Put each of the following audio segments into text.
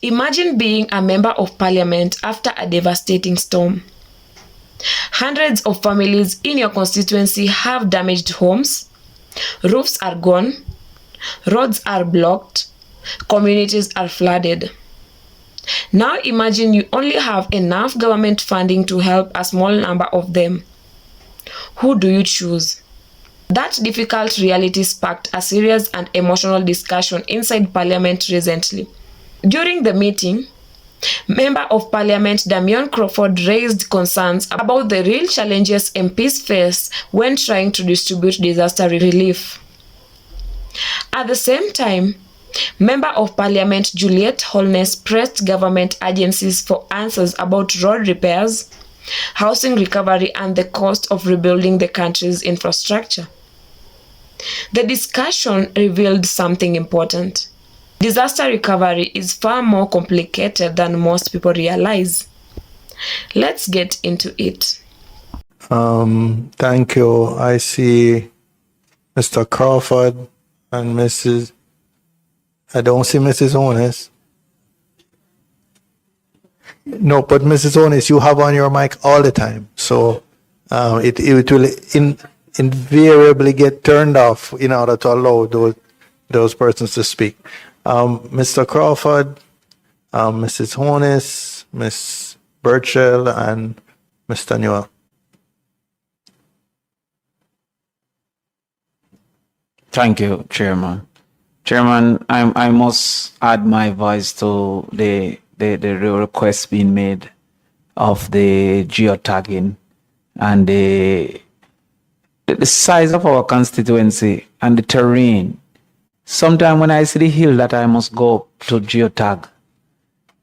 Imagine being a member of parliament after a devastating storm. Hundreds of families in your constituency have damaged homes, roofs are gone, roads are blocked, communities are flooded. Now imagine you only have enough government funding to help a small number of them. Who do you choose? That difficult reality sparked a serious and emotional discussion inside Parliament recently. During the meeting, Member of Parliament Damion Crawford raised concerns about the real challenges MPs face when trying to distribute disaster relief. At the same time, Member of Parliament Juliet Holness pressed government agencies for answers about road repairs, housing recovery, and the cost of rebuilding the country's infrastructure. The discussion revealed something important. Disaster recovery is far more complicated than most people realize. Let's get into it. Thank you. I see Mr. Crawford and Mrs. I don't see Mrs. Holness. No, but Mrs. Holness, you have on your mic all the time. So it will invariably get turned off in order to allow those persons to speak. Mr. Crawford, Mrs. Holness, Ms. Burchell, and Mr. Newell. Thank you, Chairman. Chairman, I must add my voice to the request being made of the geotagging and the size of our constituency and the terrain. Sometimes when I see the hill that I must go to geotag,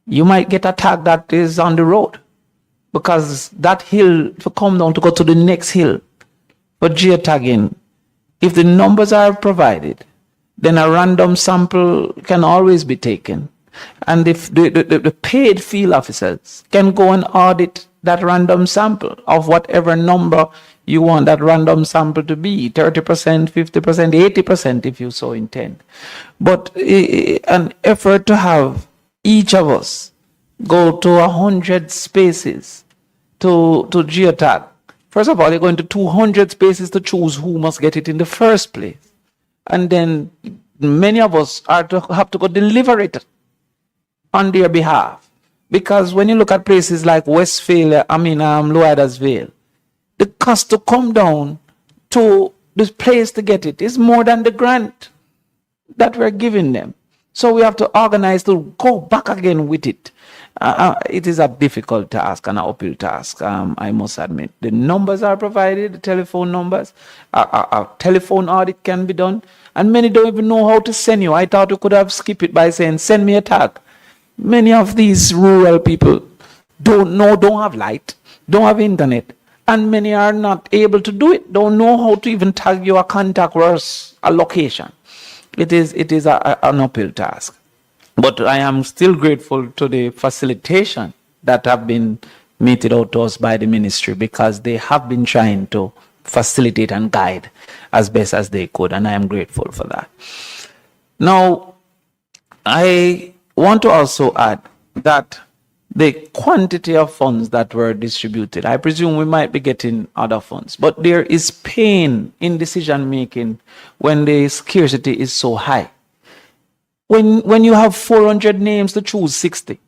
you might get a tag that is on the road because that hill to come down to go to the next hill. But geotagging, if the numbers are provided, then a random sample can always be taken. And if the paid field officers can go and audit that random sample of whatever number you want that random sample to be, 30%, 50%, 80% if you so intend. But an effort to have each of us go to 100 spaces to geotag. First of all, you're going to 200 spaces to choose who must get it in the first place. And then many of us are to have to go deliver it on their behalf. Because when you look at places like Westphalia, Loidas Vale, the cost to come down to this place to get it is more than the grant that we're giving them. So we have to organize to go back again with it. It is a difficult task and an uphill task, I must admit. The numbers are provided, the telephone numbers, a telephone audit can be done, and many don't even know how to send you. I thought we could have skipped it by saying, send me a tag. Many of these rural people don't know, don't have light, don't have internet, and many are not able to do it, don't know how to even tag your contact or a location. It is an uphill task. But I am still grateful to the facilitation that have been meted out to us by the ministry, because they have been trying to facilitate and guide as best as they could, and I am grateful for that. Now, I want to also add that the quantity of funds that were distributed, I presume we might be getting other funds, but there is pain in decision making when the scarcity is so high. When you have 400 names to choose 60,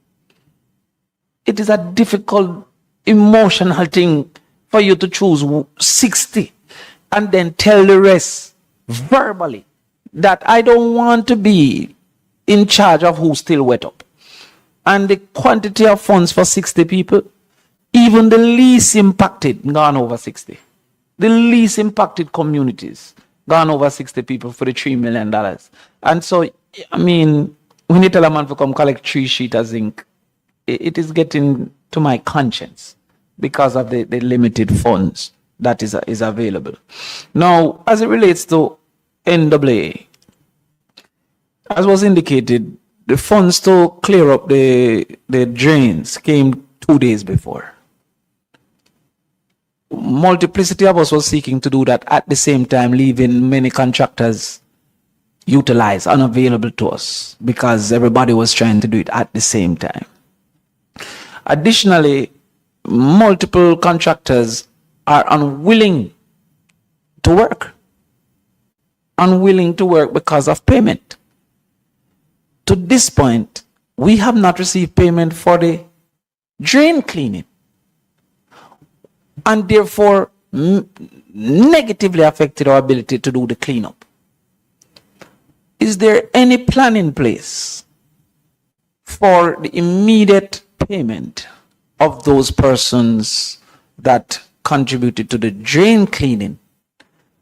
it is a difficult emotional thing for you to choose 60 and then tell the rest verbally that I don't want to be in charge of who's still wet up. And the quantity of funds for 60 people, even the least impacted gone over 60. The least impacted communities gone over 60 people for the $3 million. And so, I mean, when you tell a man to come collect 3 sheets of zinc, it is getting to my conscience because of the limited funds that is available. Now, as it relates to NAA, as was indicated, the funds to clear up the drains came 2 days before. Multiplicity of us was seeking to do that at the same time, leaving many contractors utilized, unavailable to us, because everybody was trying to do it at the same time. Additionally, multiple contractors are unwilling to work because of payment. To this point, we have not received payment for the drain cleaning, and therefore negatively affected our ability to do the cleanup. Is there any plan in place for the immediate payment of those persons that contributed to the drain cleaning,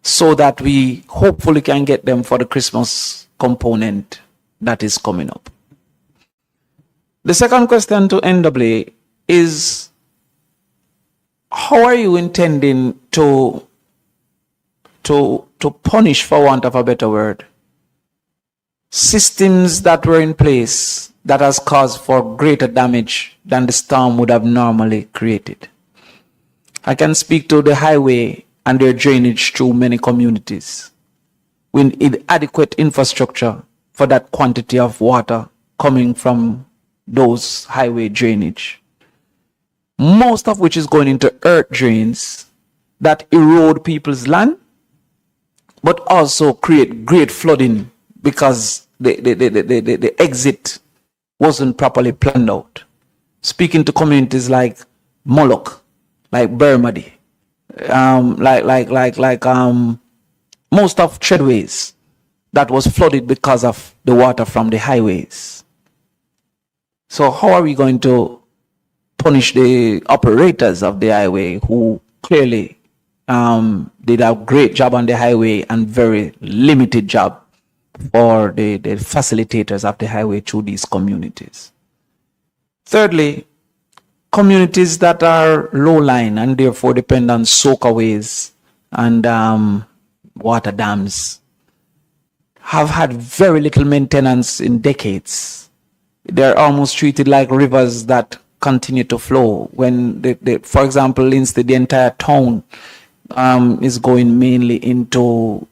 so that we hopefully can get them for the Christmas component that is coming up? The second question to NWA is, how are you intending to punish, for want of a better word, systems that were in place that has caused for greater damage than the storm would have normally created? I can speak to the highway and their drainage through many communities. We need adequate infrastructure for that quantity of water coming from those highway drainage, most of which is going into earth drains that erode people's land, but also create great flooding because the exit wasn't properly planned out. Speaking to communities like Moloch, like Bermody, most of Treadways that was flooded because of the water from the highways. So how are we going to punish the operators of the highway who clearly did a great job on the highway and very limited job for the facilitators of the highway through these communities? Thirdly, communities that are low-lying and therefore depend on soakaways and water dams have had very little maintenance in decades. They're almost treated like rivers that continue to flow. When, for instance, instead the entire town is going mainly into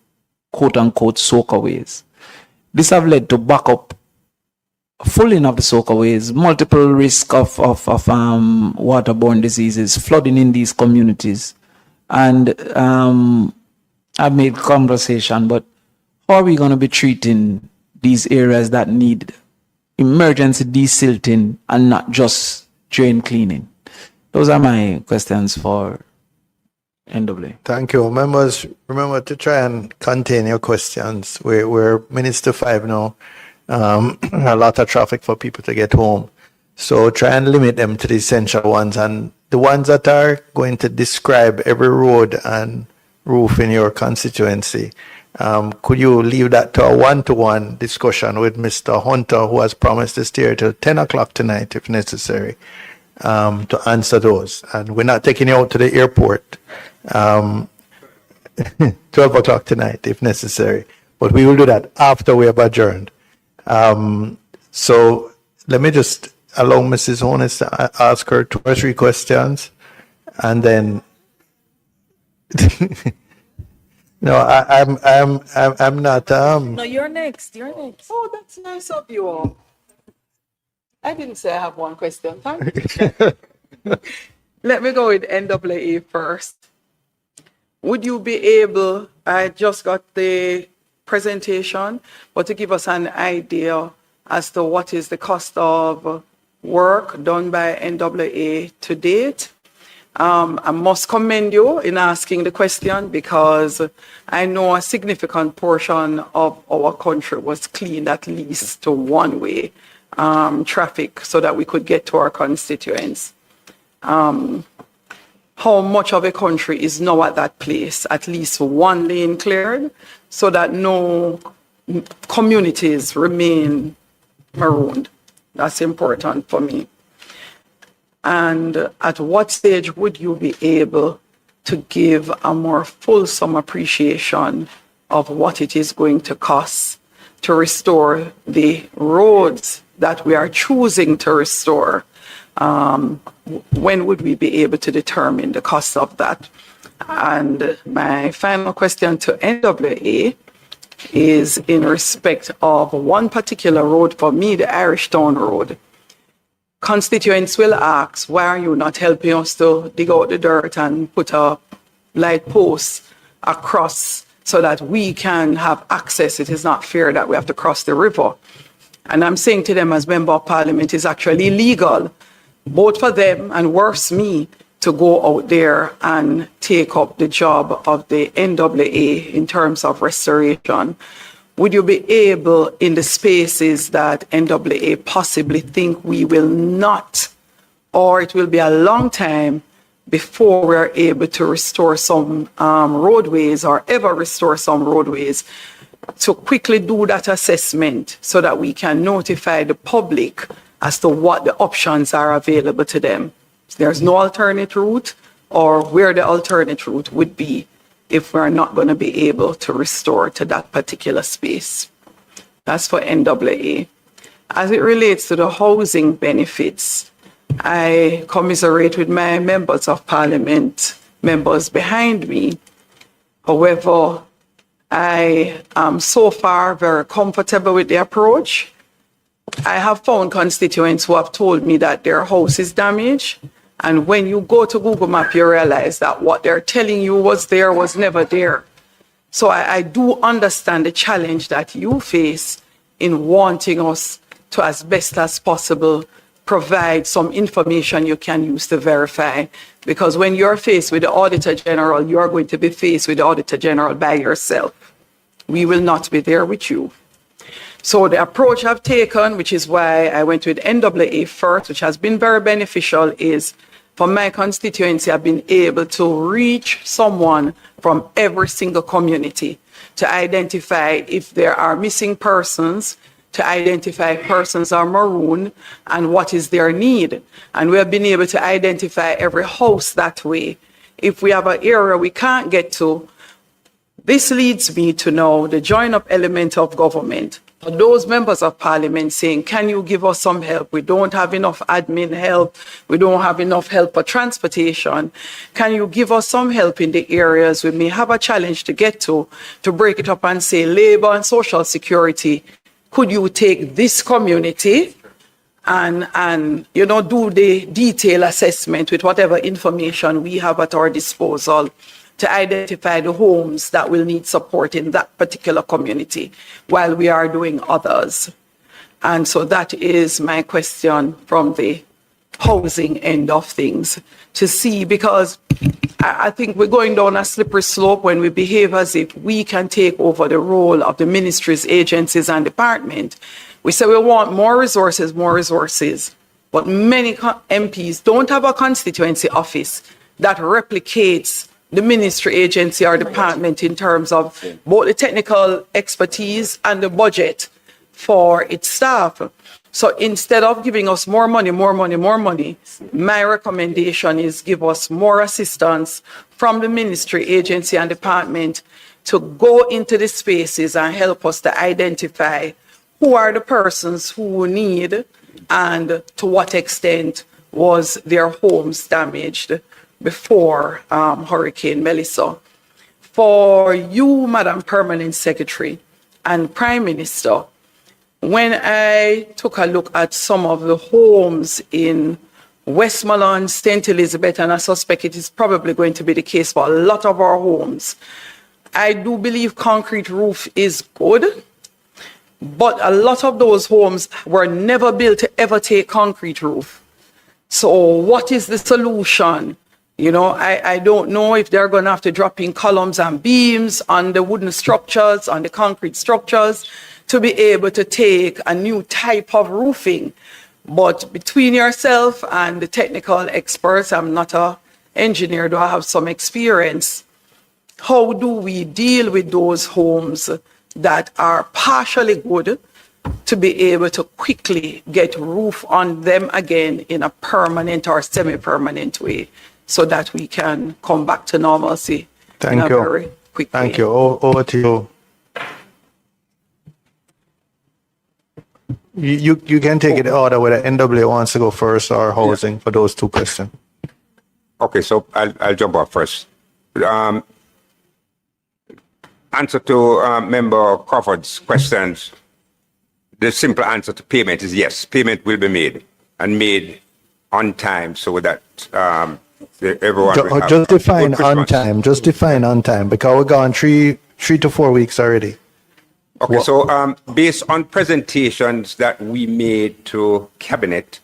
quote-unquote soakaways. This have led to backup fulling of the soakaways, multiple risk of waterborne diseases, flooding in these communities. And I've made conversation, but how are we going to be treating these areas that need emergency desilting and not just drain cleaning? Those are my questions for NWA. Thank you. Members, remember to try and contain your questions. We're minutes to 5 now. A lot of traffic for people to get home. So try and limit them to the essential ones, and the ones that are going to describe every road and roof in your constituency. Could you leave that to a one-to-one discussion with Mr. Hunter, who has promised to stay till 10 o'clock tonight, if necessary, to answer those? And we're not taking you out to the airport 12 o'clock tonight, if necessary. But we will do that after we have adjourned. So let me just allow Mrs. Holness to ask her 2 or 3 questions, and then no, I'm not. No, you're next. You're next. Oh, that's nice of you all. I didn't say I have one question. Thank you. Let me go with NWA first. Would you be able, I just got the presentation, but to give us an idea as to what is the cost of work done by NWA to date? I must commend you in asking the question, because I know a significant portion of our country was cleaned at least to one-way traffic so that we could get to our constituents. How much of a country is now at that place? At least one lane cleared so that no communities remain marooned. That's important for me. And at what stage would you be able to give a more fulsome appreciation of what it is going to cost to restore the roads that we are choosing to restore? When would we be able to determine the cost of that? And my final question to NWA is in respect of one particular road for me, the Irish Town Road. Constituents will ask, why are you not helping us to dig out the dirt and put a light post across so that we can have access? It is not fair that we have to cross the river. And I'm saying to them as Member of Parliament, it's actually illegal, both for them and worse me, to go out there and take up the job of the NAA in terms of restoration. Would you be able, in the spaces that NAA possibly think we will not, or it will be a long time before we're able to restore some roadways or ever restore some roadways, to quickly do that assessment so that we can notify the public as to what the options are available to them? There's no alternate route, or where the alternate route would be if we're not going to be able to restore to that particular space. That's for NAA. As it relates to the housing benefits, I commiserate with my members of Parliament, members behind me. However, I am so far very comfortable with the approach. I have found constituents who have told me that their house is damaged. And when you go to Google Maps, you realize that what they're telling you was there was never there. So I do understand the challenge that you face in wanting us to, as best as possible, provide some information you can use to verify. Because when you're faced with the Auditor General, you're going to be faced with the Auditor General by yourself. We will not be there with you. So the approach I've taken, which is why I went with NAA first, which has been very beneficial, is for my constituency, I've been able to reach someone from every single community to identify if there are missing persons, to identify persons are maroon and what is their need. And we have been able to identify every house that way. If we have an area we can't get to, this leads me to know the join-up element of government. For those members of Parliament saying, can you give us some help? We don't have enough admin help. We don't have enough help for transportation. Can you give us some help in the areas we may have a challenge to get to break it up and say, Labour and Social Security, could you take this community and do the detailed assessment with whatever information we have at our disposal to identify the homes that will need support in that particular community while we are doing others. And so that is my question from the housing end of things, to see, because I think we're going down a slippery slope when we behave as if we can take over the role of the ministries, agencies, and department. We say we want more resources, but many MPs don't have a constituency office that replicates the ministry, agency, or department in terms of both the technical expertise and the budget for its staff. So instead of giving us more money, my recommendation is give us more assistance from the ministry, agency, and department to go into the spaces and help us to identify who are the persons who need and to what extent was their homes damaged before Hurricane Melissa. For you, Madam Permanent Secretary and Prime Minister, when I took a look at some of the homes in Westmoreland, St. Elizabeth, and I suspect it is probably going to be the case for a lot of our homes, I do believe concrete roof is good, but a lot of those homes were never built to ever take concrete roof. So what is the solution? I don't know if they're going to have to drop in columns and beams on the wooden structures, on the concrete structures, to be able to take a new type of roofing. But between yourself and the technical experts, I'm not an engineer, though I have some experience. How do we deal with those homes that are partially good to be able to quickly get roof on them again in a permanent or semi-permanent way, so that we can come back to normalcy in a very quick way? Thank you. Over to you. You can take it order whether NWA wants to go first or housing for those two questions. Okay, so I'll jump off first. answer to Member Crawford's questions, the simple answer to payment is yes, payment will be made and made on time so that everyone will have Just a define good on Christmas. time. Just define on time because we're gone three to 4 weeks already. Okay, so based on presentations that we made to Cabinet,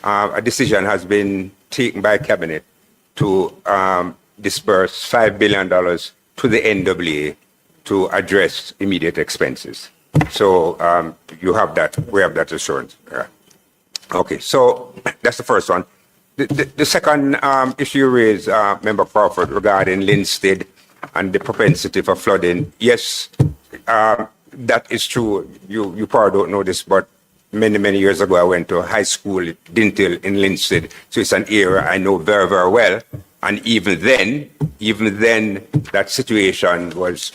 a decision has been taken by Cabinet to disperse $5 billion to the NWA to address immediate expenses. So you have that, we have that assurance. Yeah. Okay, so that's the first one. The second issue you raised, Member Crawford, regarding Linstead and the propensity for flooding. Yes, that is true. You probably don't know this, but many years ago, I went to high school at Dintil in Linstead. So it's an area I know very well. And even then, that situation was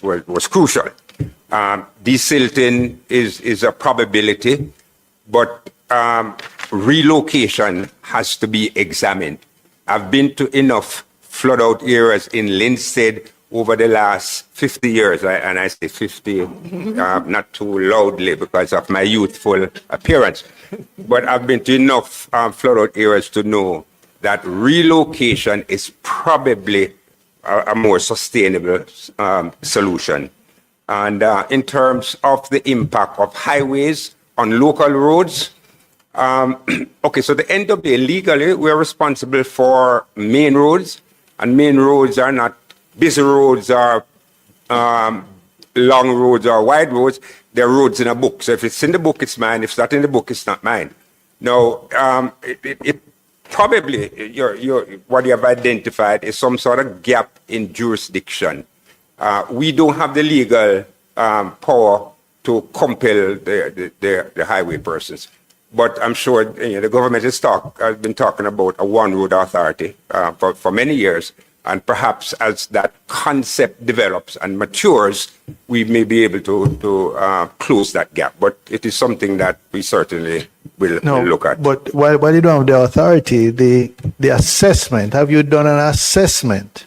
crucial. Desilting is a probability, but relocation has to be examined. I've been to enough flood out areas in Linstead over the last 50 years, and I say 50, not too loudly because of my youthful appearance, but I've been to enough flood out areas to know that relocation is probably a more sustainable solution. And in terms of the impact of highways on local roads, okay, so the NWA legally, we're responsible for main roads, and main roads are not busy roads or long roads or wide roads. They're roads in a book. So if it's in the book, it's mine. If it's not in the book, it's not mine. Now, it probably, what you have identified is some sort of gap in jurisdiction. We don't have the legal power to compel the highway persons. But I'm sure the government has been talking about a one road authority for many years. And perhaps as that concept develops and matures, we may be able to close that gap. But it is something that we certainly will look at. But while you don't have the authority, the assessment, have you done an assessment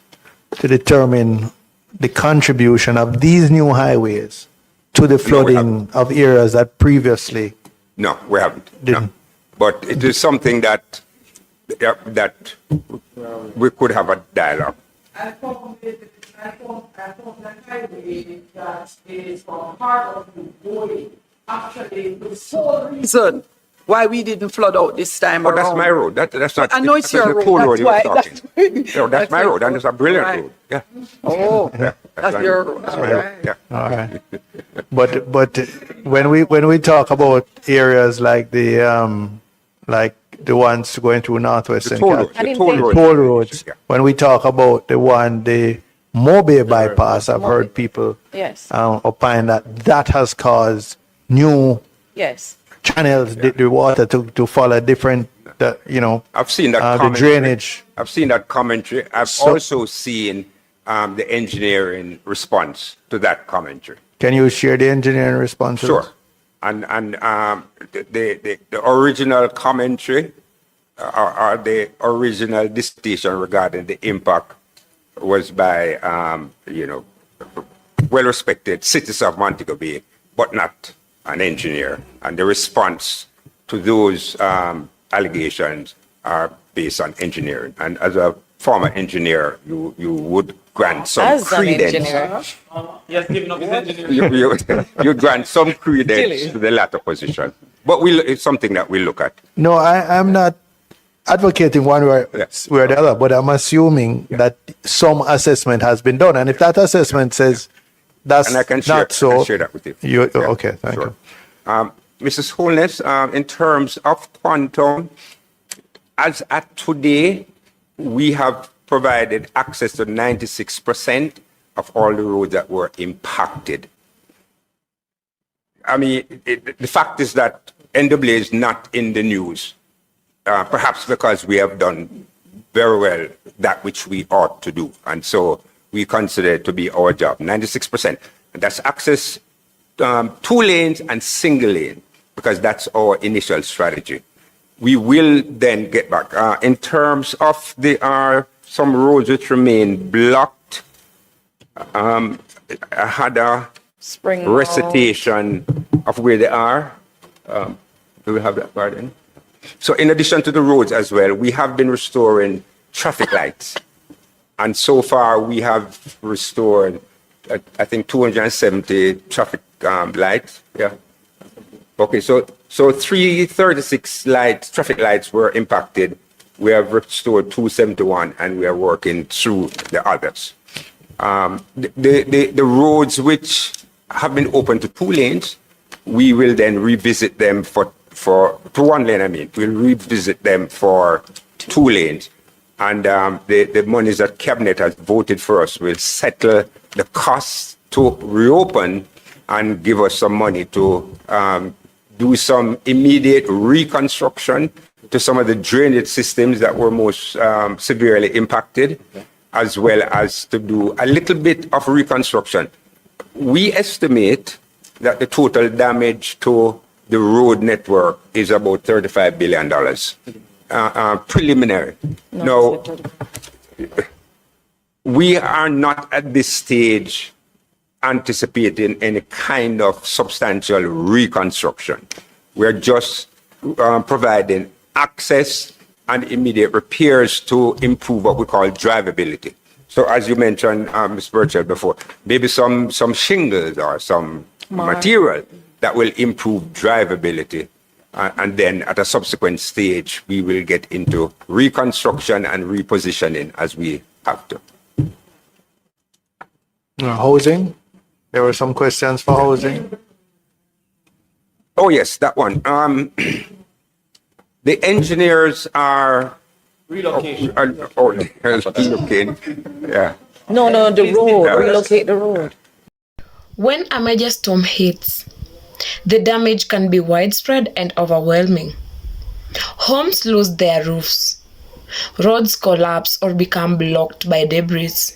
to determine the contribution of these new highways to the flooding of areas that previously? No, we haven't. Didn't. No. But it is something that we could have a dialogue. I thought the highway that is from part of the boy actually the sole reason why we didn't flood out this time Oh, around. that's my road. That's not. I know it's that's your the road. toll That's road you why. were talking. No, that's my road, and it's a brilliant Right. road. Yeah. Oh, Yeah, that's my your road. road. That's my All road. right. Yeah. All right. But when we talk about areas like the ones going through Northwest The and toll road. Cal- The toll road. toll roads, Yeah. when we talk about the Mobile bypass, I've heard people Yes. opine that has caused new Yes. channels, the water to follow different, I've seen that the commentary. drainage. I've seen that commentary. I've So- also seen the engineering response to that commentary. Can you share the engineering responses? Sure. And the original commentary or the original dissertation regarding the impact was by well-respected citizens of Montego Bay, but not an engineer. And the response to those allegations are based on engineering. And as a former engineer, you would grant some As an credence. engineer. Yes, giving up his engineering. You grant some credence to the latter position. But it's something that we look at. No, I'm not advocating one way or the other, but I'm assuming that some assessment has been done. And if that assessment says that's And I can not share, I so, can share that with you. Yeah, okay, thank sure. you. Mrs. Holness, in terms of quantum, as at today, we have provided access to 96% of all the roads that were impacted. I mean, the fact is that NWA is not in the news, perhaps because we have done very well that which we ought to do. And so we consider it to be our job, 96%. And that's access 2 lanes and single lane, because that's our initial strategy. We will then get back. In terms of some roads which remain blocked, I had a Spring recitation of where they are. Do we have that pardon? So in addition to the roads as well, we have been restoring traffic lights. And so far we have restored, I think, 270 traffic lights. Yeah. Okay, so 336 traffic lights were impacted. We have restored 271 and we are working through the others. The roads which have been open to 2 lanes, we will then revisit them for to 1 lane, I mean. We'll revisit them for 2 lanes. And the monies that Cabinet has voted for us will settle the costs to reopen and give us some money to do some immediate reconstruction to some of the drainage systems that were most severely impacted, as well as to do a little bit of reconstruction. We estimate that the total damage to the road network is about $35 billion. Preliminary. Now, we are not at this stage anticipating any kind of substantial reconstruction. We're just providing access and immediate repairs to improve what we call drivability. So as you mentioned, Ms. Burchell, before, maybe some shingles or some material that will improve drivability. And then at a subsequent stage, we will get into reconstruction and repositioning as we have to. Housing? There were some questions for housing. Oh, yes, that one. The engineers are relocation. Relocating. Yeah. No, the road. Yeah. Relocate the road. When a major storm hits, the damage can be widespread and overwhelming. Homes lose their roofs. Roads collapse or become blocked by debris.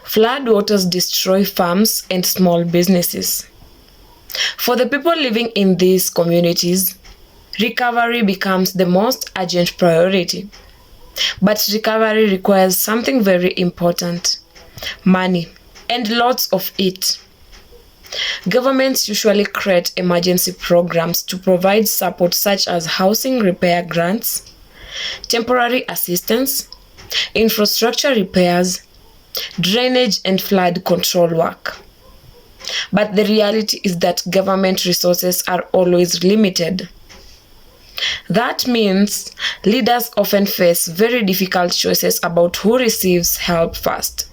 Floodwaters destroy farms and small businesses. For the people living in these communities, recovery becomes the most urgent priority. But recovery requires something very important: money, and lots of it. Governments usually create emergency programs to provide support such as housing repair grants, temporary assistance, infrastructure repairs, drainage and flood control work. But the reality is that government resources are always limited. That means leaders often face very difficult choices about who receives help first.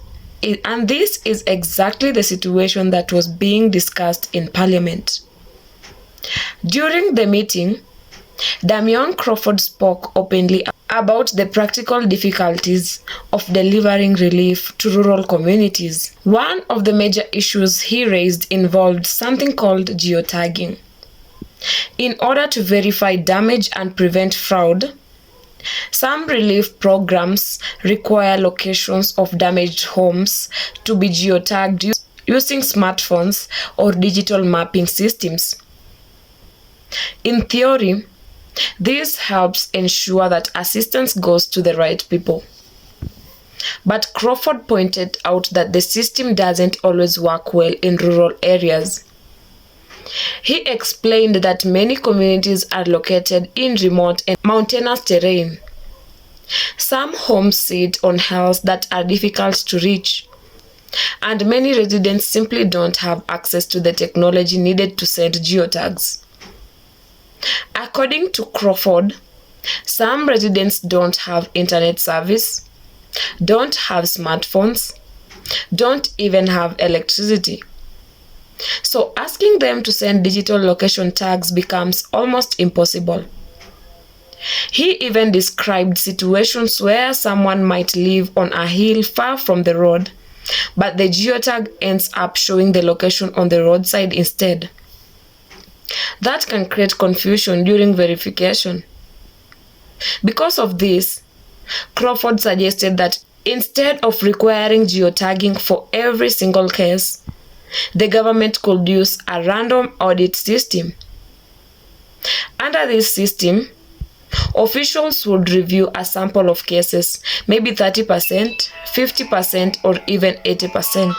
And this is exactly the situation that was being discussed in Parliament. During the meeting, Damion Crawford spoke openly about the practical difficulties of delivering relief to rural communities. One of the major issues he raised involved something called geotagging. In order to verify damage and prevent fraud, some relief programs require locations of damaged homes to be geotagged using smartphones or digital mapping systems. In theory, this helps ensure that assistance goes to the right people. But Crawford pointed out that the system doesn't always work well in rural areas. He explained that many communities are located in remote and mountainous terrain. Some homes sit on hills that are difficult to reach, and many residents simply don't have access to the technology needed to send geotags. According to Crawford, some residents don't have internet service, don't have smartphones, don't even have electricity. So asking them to send digital location tags becomes almost impossible. He even described situations where someone might live on a hill far from the road, but the geotag ends up showing the location on the roadside instead. That can create confusion during verification. Because of this, Crawford suggested that instead of requiring geotagging for every single case, the government could use a random audit system. Under this system, officials would review a sample of cases, maybe 30%, 50%, or even 80%.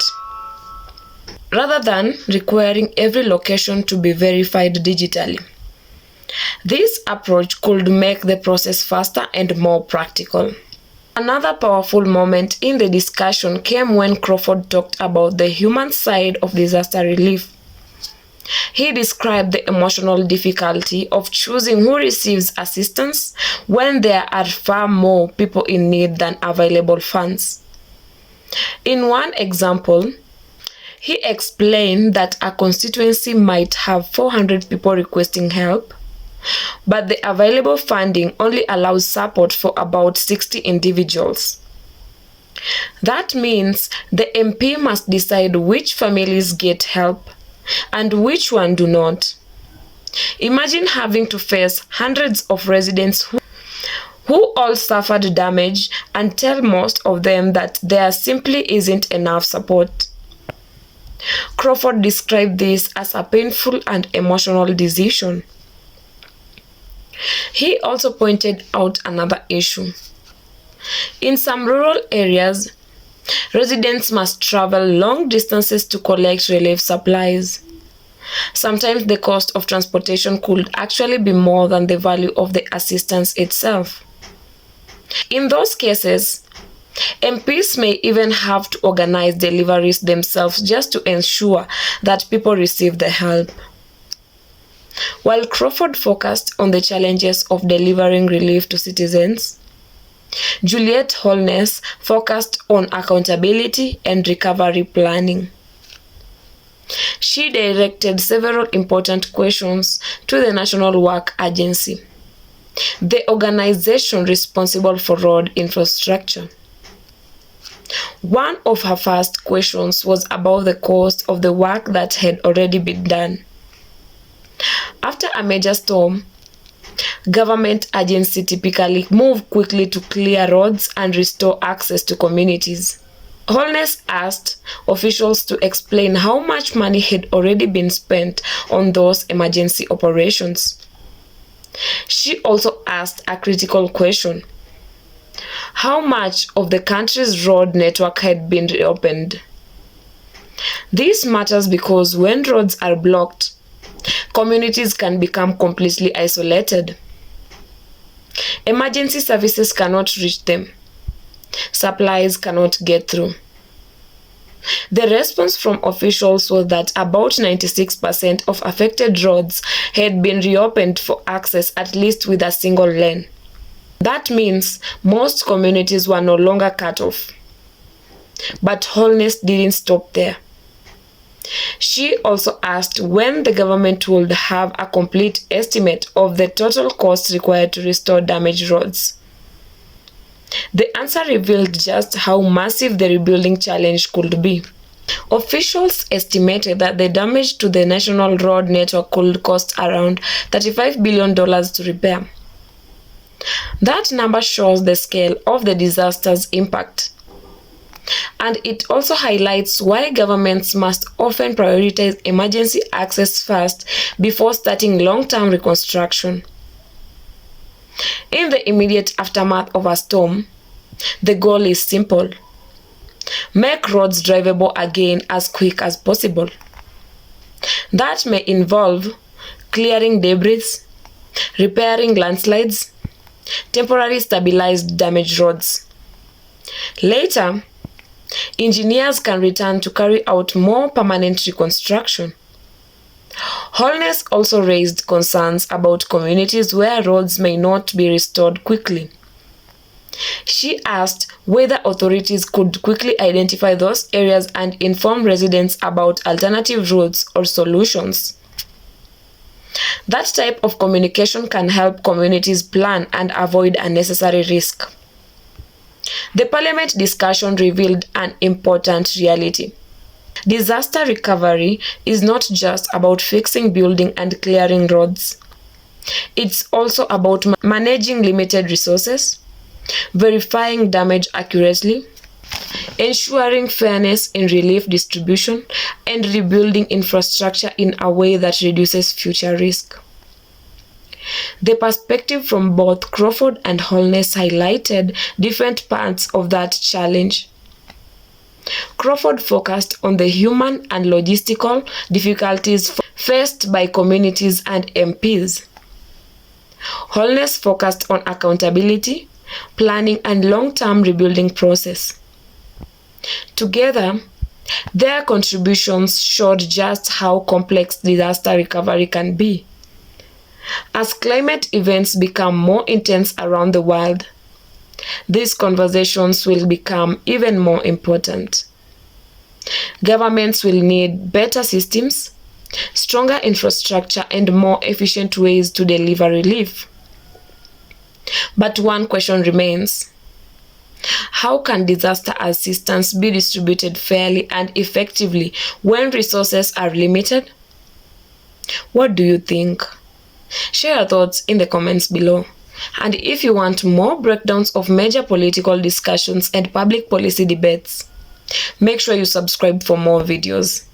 rather than requiring every location to be verified digitally. This approach could make the process faster and more practical. Another powerful moment in the discussion came when Crawford talked about the human side of disaster relief. He described the emotional difficulty of choosing who receives assistance when there are far more people in need than available funds. In one example, he explained that a constituency might have 400 people requesting help, but the available funding only allows support for about 60 individuals. That means the MP must decide which families get help and which one do not. Imagine having to face hundreds of residents who all suffered damage and tell most of them that there simply isn't enough support. Crawford described this as a painful and emotional decision. He also pointed out another issue. In some rural areas, residents must travel long distances to collect relief supplies. Sometimes the cost of transportation could actually be more than the value of the assistance itself. In those cases, MPs may even have to organize deliveries themselves just to ensure that people receive the help. While Crawford focused on the challenges of delivering relief to citizens, Juliet Holness focused on accountability and recovery planning. She directed several important questions to the National Work Agency, the organization responsible for road infrastructure. One of her first questions was about the cost of the work that had already been done. After a major storm, government agencies typically move quickly to clear roads and restore access to communities. Holness asked officials to explain how much money had already been spent on those emergency operations. She also asked a critical question: how much of the country's road network had been reopened? This matters because when roads are blocked, communities can become completely isolated. Emergency services cannot reach them. Supplies cannot get through. The response from officials was that about 96% of affected roads had been reopened for access, at least with a single lane. That means most communities were no longer cut off. But Holness didn't stop there. She also asked when the government would have a complete estimate of the total cost required to restore damaged roads. The answer revealed just how massive the rebuilding challenge could be. Officials estimated that the damage to the national road network could cost around $35 billion to repair. That number shows the scale of the disaster's impact. And it also highlights why governments must often prioritize emergency access first before starting long-term reconstruction. In the immediate aftermath of a storm, the goal is simple: make roads drivable again as quick as possible. That may involve clearing debris, repairing landslides, temporarily stabilized damaged roads. Later, engineers can return to carry out more permanent reconstruction. Holness also raised concerns about communities where roads may not be restored quickly. She asked whether authorities could quickly identify those areas and inform residents about alternative routes or solutions. That type of communication can help communities plan and avoid unnecessary risk. The Parliament discussion revealed an important reality. Disaster recovery is not just about fixing buildings and clearing roads. It's also about managing limited resources, verifying damage accurately, ensuring fairness in relief distribution, and rebuilding infrastructure in a way that reduces future risk. The perspective from both Crawford and Holness highlighted different parts of that challenge. Crawford focused on the human and logistical difficulties faced by communities and MPs. Holness focused on accountability, planning, and long-term rebuilding process. Together, their contributions showed just how complex disaster recovery can be. As climate events become more intense around the world, these conversations will become even more important. Governments will need better systems, stronger infrastructure, and more efficient ways to deliver relief. But one question remains: how can disaster assistance be distributed fairly and effectively when resources are limited? What do you think? Share your thoughts in the comments below. And if you want more breakdowns of major political discussions and public policy debates, make sure you subscribe for more videos.